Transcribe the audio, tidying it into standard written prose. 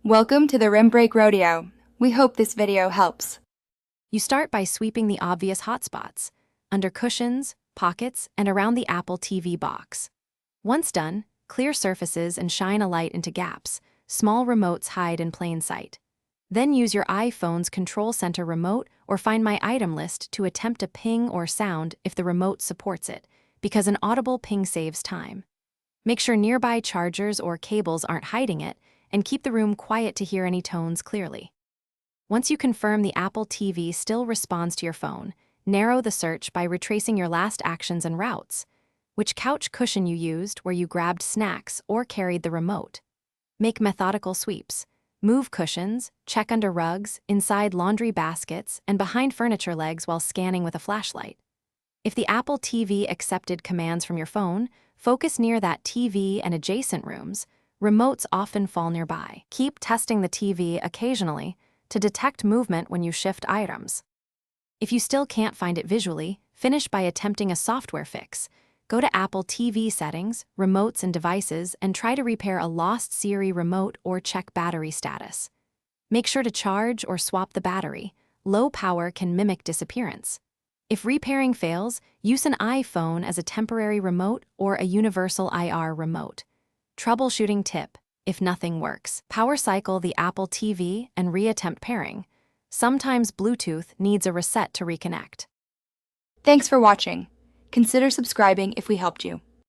Welcome to the Rim Break Rodeo. We hope this video helps. You start by sweeping the obvious hotspots, under cushions, pockets, and around the Apple TV box. Once done, clear surfaces and shine a light into gaps. Small remotes hide in plain sight. Then use your iPhone's Control Center remote or Find My Item list to attempt a ping or sound if the remote supports it, because an audible ping saves time. Make sure nearby chargers or cables aren't hiding it, and keep the room quiet to hear any tones clearly. Once you confirm the Apple TV still responds to your phone, narrow the search by retracing your last actions and routes, which couch cushion you used where you grabbed snacks or carried the remote. Make methodical sweeps. Move cushions, check under rugs, inside laundry baskets, and behind furniture legs while scanning with a flashlight. If the Apple TV accepted commands from your phone, focus near that TV and adjacent rooms. Remotes often fall nearby. Keep testing the TV occasionally to detect movement when you shift items. If you still can't find it visually, finish by attempting a software fix. Go to Apple TV settings, remotes and devices, and try to repair a lost Siri remote or check battery status. Make sure to charge or swap the battery. Low power can mimic disappearance. If repairing fails, use an iPhone as a temporary remote or a universal IR remote. Troubleshooting tip: if nothing works, power cycle the Apple TV and reattempt pairing. Sometimes Bluetooth needs a reset to reconnect. Thanks for watching. Consider subscribing if we helped you.